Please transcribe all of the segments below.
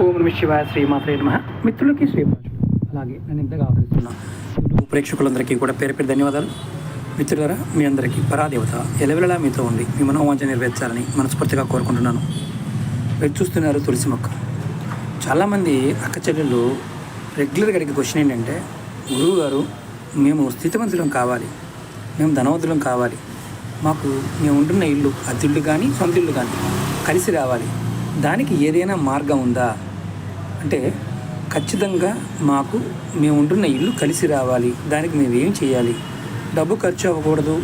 ఓం నమ శివాయ, శ్రీమాత్రే నమః. మిత్రులకి శ్రీమాత్రులు, అలాగే నన్ను ఇంతగా ఆదరిస్తున్న యూట్యూబ్ ప్రేక్షకులందరికీ కూడా పేరు పేరు ధన్యవాదాలు. మిత్రులారా, మీ అందరికీ పరాదేవత ఎలవెలలా మీతో ఉండి మీ మనోవాంఛ నెరవేర్చాలని మనస్ఫూర్తిగా కోరుకుంటున్నాను. మీరు చూస్తున్నారు తులసి మొక్క. చాలామంది అక్క చెల్లెళ్ళు రెగ్యులర్గా అడిగే క్వశ్చన్ ఏంటంటే, గురువు గారు, మేము స్థితివంతులం కావాలి, మేము ధనవంతులం కావాలి, మాకు మేము ఉంటున్న ఇల్లు అద్దెళ్ళు కానీ సొంత ఇల్లు కానీ కలిసి రావాలి, దానికి ఏదైనా మార్గం ఉందా అంటే, ఖచ్చితంగా మాకు మేము ఉంటున్న ఇల్లు కలిసి రావాలి, దానికి మేము ఏం చేయాలి, డబ్బు ఖర్చు అవ్వకూడదు,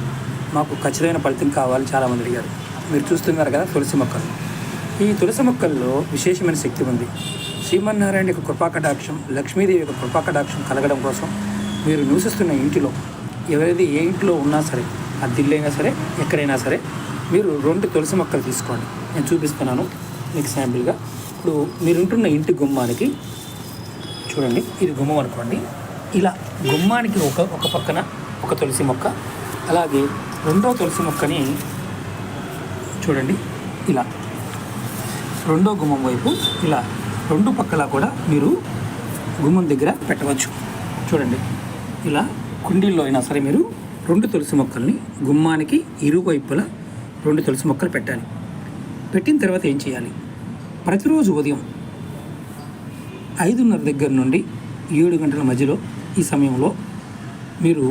మాకు ఖచ్చితమైన ఫలితం కావాలి చాలామంది అడిగారు. మీరు చూస్తున్నారు కదా తులసి మొక్కలు. ఈ తులసి మొక్కల్లో విశేషమైన శక్తి ఉంది. శ్రీమన్నారాయణ యొక్క కృపాకటాక్షం, లక్ష్మీదేవి యొక్క కృపాకటాక్షం కలగడం కోసం మీరు నివసిస్తున్న ఇంటిలో, ఎవరైతే ఏ ఇంట్లో ఉన్నా సరే, అద్దిల్లైనా సరే, ఎక్కడైనా సరే, మీరు 2 తులసి మొక్కలు తీసుకోండి. నేను చూపిస్తున్నాను మీకు శాంపిల్గా. ఇప్పుడు మీరుంటున్న ఇంటి గుమ్మానికి చూడండి, ఇది గుమ్మం అనుకోండి. ఇలా గుమ్మానికి ఒక పక్కన ఒక తులసి మొక్క, అలాగే రెండో తులసి మొక్కని చూడండి, ఇలా రెండో గుమ్మం వైపు ఇలా 2 పక్కల కూడా మీరు గుమ్మం దగ్గర పెట్టవచ్చు. చూడండి, ఇలా కుండీల్లో అయినా సరే మీరు 2 తులసి మొక్కల్ని గుమ్మానికి ఇరువైపులా 2 తులసి మొక్కలు పెట్టాలి. పెట్టిన తర్వాత ఏం చేయాలి, ప్రతిరోజు ఉదయం 5:30 దగ్గర నుండి 7 గంటల మధ్యలో ఈ సమయంలో మీరు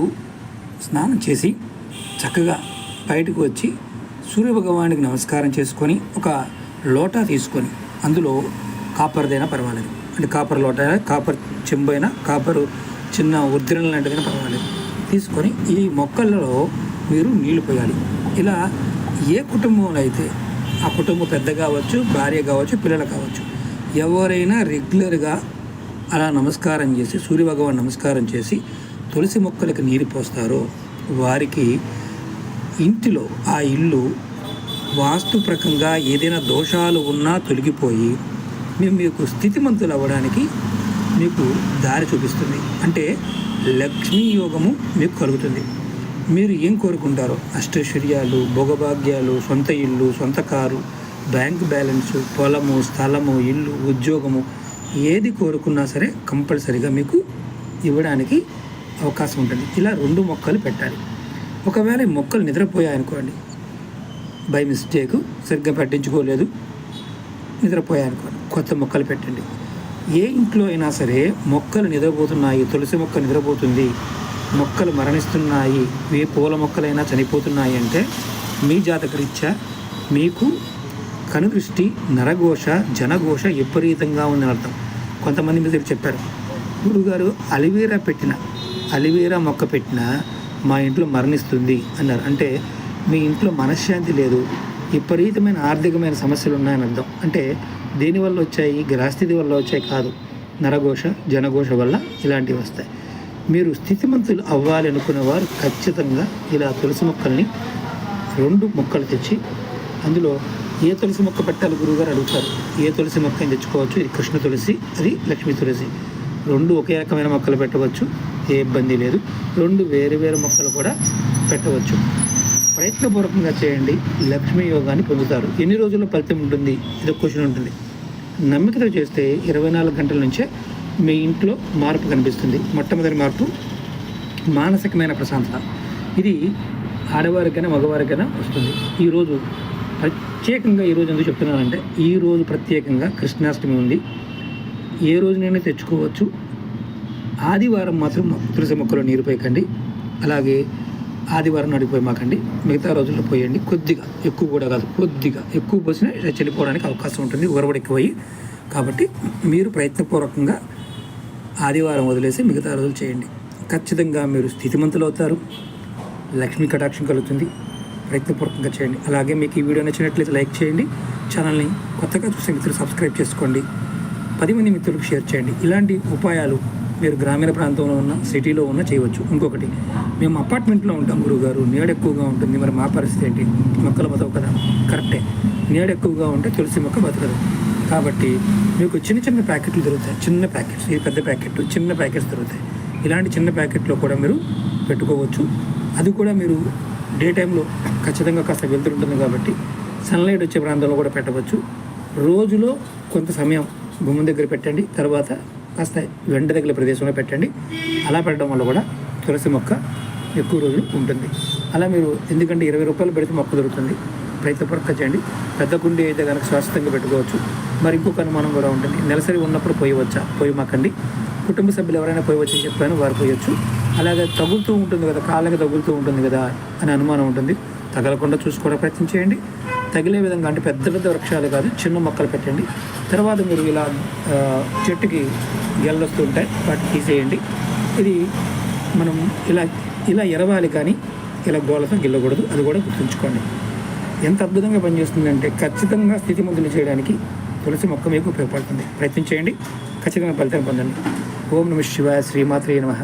స్నానం చేసి చక్కగా బయటకు వచ్చి సూర్యభగవానికి నమస్కారం చేసుకొని ఒక లోటా తీసుకొని, అందులో కాపర్దైనా పర్వాలేదు, అంటే కాపర్ లోటా, కాపర్ చెంబు అయినా, కాపరు చిన్న ఉద్దిరణ లాంటిదైనా పర్వాలేదు, తీసుకొని ఈ మొక్కలలో మీరు నీళ్లు పోయాలి. ఇలా ఏ కుటుంబంలో అయితే ఆ కుటుంబం పెద్ద కావచ్చు, భార్య కావచ్చు, పిల్లలు కావచ్చు, ఎవరైనా రెగ్యులర్గా అలా నమస్కారం చేసి సూర్యభగవాన్ నమస్కారం చేసి తులసి మొక్కలకు నీరు పోస్తారో వారికి ఇంటిలో ఆ ఇల్లు వాస్తు ప్రకంగా ఏదైనా దోషాలు ఉన్నా తొలగిపోయి మీకు స్థితిమంతులు అవ్వడానికి మీకు దారి చూపిస్తుంది. అంటే లక్ష్మీ యోగము మీకు కలుగుతుంది. మీరు ఏం కోరుకుంటారో, అష్టైశ్వర్యాలు, భోగభాగ్యాలు, సొంత ఇల్లు, సొంత కారు, బ్యాంక్ బ్యాలెన్సు, పొలము, స్థలము, ఇల్లు, ఉద్యోగము, ఏది కోరుకున్నా సరే కంపల్సరీగా మీకు ఇవ్వడానికి అవకాశం ఉంటుంది. ఇలా 2 మొక్కలు పెట్టాలి. ఒకవేళ ఈ మొక్కలు నిద్రపోయాయనుకోండి, బై మిస్టేక్ సరిగ్గా పట్టించుకోలేదు, నిద్రపోయాయనుకోండి, కొత్త మొక్కలు పెట్టండి. ఏ ఇంట్లో అయినా సరే మొక్కలు నిద్రపోతున్నాయి, తులసి మొక్క నిద్రపోతుంది, మొక్కలు మరణిస్తున్నాయి, ఏ పూల మొక్కలైనా చనిపోతున్నాయి అంటే మీ జాతకరీత్యా మీకు కనుదృష్టి, నరఘోష, జనఘోష విపరీతంగా ఉందని అర్థం. కొంతమంది మీద చెప్పారు, గురుగారు అలివేరా మొక్క పెట్టినా మా ఇంట్లో మరణిస్తుంది అన్నారు. అంటే మీ ఇంట్లో మనశ్శాంతి లేదు, విపరీతమైన ఆర్థికమైన సమస్యలు ఉన్నాయని అర్థం. అంటే దేనివల్ల వచ్చాయి, గ్రహస్థితి వల్ల వచ్చాయి కాదు, నరఘోష, జనఘోష వల్ల ఇలాంటివి వస్తాయి. మీరు స్థితిమంతులు అవ్వాలి అనుకునే వారు ఖచ్చితంగా ఇలా తులసి మొక్కల్ని 2 మొక్కలు తెచ్చి, అందులో ఏ తులసి మొక్క పెట్టాలి గురువుగారు అడుగుతారు. ఏ తులసి మొక్కని తెచ్చుకోవచ్చు. ఇది కృష్ణ తులసి, అది లక్ష్మీ తులసి. 2 ఒకే రకమైన మొక్కలు పెట్టవచ్చు, ఏ ఇబ్బంది లేదు. 2 వేరు మొక్కలు కూడా పెట్టవచ్చు. ప్రయత్నపూర్వకంగా చేయండి, లక్ష్మీ యోగాన్ని పొందుతారు. ఎన్ని రోజుల్లో ఫలితం ఉంటుంది, ఇది క్వశ్చన్ ఉంటుంది. నమ్మికతో చేస్తే 24 గంటల నుంచే మీ ఇంట్లో మార్పు కనిపిస్తుంది. మొట్టమొదటి మార్పు మానసికమైన ప్రశాంతత. ఇది ఆడవారికైనా మగవారికైనా వస్తుంది. ఈరోజు ప్రత్యేకంగా ఈరోజు ఎందుకు చెప్తున్నానంటే, ఈరోజు ప్రత్యేకంగా కృష్ణాష్టమి ఉంది. ఏ రోజునైనా తెచ్చుకోవచ్చు. ఆదివారం మాత్రం తులసి మొక్కలో నీరు పోయకండి, అలాగే ఆదివారం నడిపోయి మాకండి, మిగతా రోజుల్లో పోయండి. కొద్దిగా, ఎక్కువ కూడా కాదు, కొద్దిగా ఎక్కువ పోసినా చెల్లిపోవడానికి అవకాశం ఉంటుంది, ఉరవడి ఎక్కువయ్యి. కాబట్టి మీరు ప్రయత్నపూర్వకంగా ఆదివారం వదిలేసి మిగతా రోజులు చేయండి. ఖచ్చితంగా మీరు స్థితిమంతులు అవుతారు, లక్ష్మీ కటాక్షం కలుగుతుంది. ప్రయత్నపూర్వకంగా చేయండి. అలాగే మీకు ఈ వీడియో నచ్చినట్లయితే లైక్ చేయండి, ఛానల్ని కొత్తగా చూసే మిత్రులు సబ్స్క్రైబ్ చేసుకోండి, 10 మంది మిత్రులకు షేర్ చేయండి. ఇలాంటి ఉపాయాలు మీరు గ్రామీణ ప్రాంతంలో ఉన్న, సిటీలో ఉన్న చేయవచ్చు. ఇంకొకటి, మేము అపార్ట్మెంట్లో ఉంటాం గురువుగారు, నీడ ఎక్కువగా ఉంటుంది, మరి మా పరిస్థితి ఏంటి, మొక్కలు బతవు కదా. కరెక్టే, నీడ ఎక్కువగా ఉంటే తులసి మొక్క బతకదు. కాబట్టి మీకు చిన్న ప్యాకెట్లు దొరుకుతాయి, చిన్న ప్యాకెట్స్, ఇది పెద్ద ప్యాకెట్, చిన్న ప్యాకెట్స్ దొరుకుతాయి. ఇలాంటి చిన్న ప్యాకెట్లో కూడా మీరు పెట్టుకోవచ్చు. అది కూడా మీరు డే టైంలో ఖచ్చితంగా కాస్త వెళ్తుంటుంది కాబట్టి సన్లైట్ వచ్చే ప్రాంతంలో కూడా పెట్టవచ్చు. రోజులో కొంత సమయం గుమ్మం దగ్గర పెట్టండి. తర్వాత కాస్త వెంట దగ్గర ప్రదేశంలో పెట్టండి. అలా పెట్టడం వల్ల కూడా తులసి మొక్క ఎక్కువ రోజులు ఉంటుంది. అలా మీరు ఎందుకంటే 20 రూపాయలు పెడితే మొక్క దొరుకుతుంది. ప్రయత్నపూర్వకంగా చేయండి. పెద్ద కుండీ అయితే కనుక శాశ్వతంగా పెట్టుకోవచ్చు. మరి ఇంకొక అనుమానం కూడా ఉంటుంది, నెలసరి ఉన్నప్పుడు పోయవచ్చా? పోయమాకండి. కుటుంబ సభ్యులు ఎవరైనా పోయవచ్చని చెప్పాను, వారు పోయొచ్చు. అలాగే తగులుతూ ఉంటుంది కదా, కాళ్ళకి తగులుతూ ఉంటుంది కదా అని అనుమానం ఉంటుంది. తగలకుండా చూసుకోవడం ప్రయత్నం చేయండి. తగిలే విధంగా అంటే పెద్ద పెద్ద వృక్షాలు కాదు, చిన్న మొక్కలు పెట్టండి. తర్వాత మీరు ఇలా చెట్టుకి గెలలు వస్తూ ఉంటాయి, వాటిని తీసేయండి. ఇది మనం ఇలా ఇలా ఎరవాలి, కానీ ఇలా గోళ్ళతో గిల్లకూడదు. అది కూడా గుర్తుంచుకోండి. ఎంత అద్భుతంగా పనిచేస్తుందంటే ఖచ్చితంగా స్థితిమంతులు చేయడానికి తులసి మొక్క మీకు ఉపయోగపడుతుంది. ప్రయత్నం చేయండి, ఖచ్చితంగా ఫలితం పొందండి. ఓం నమః శివాయ. శ్రీమాత్రే నమః.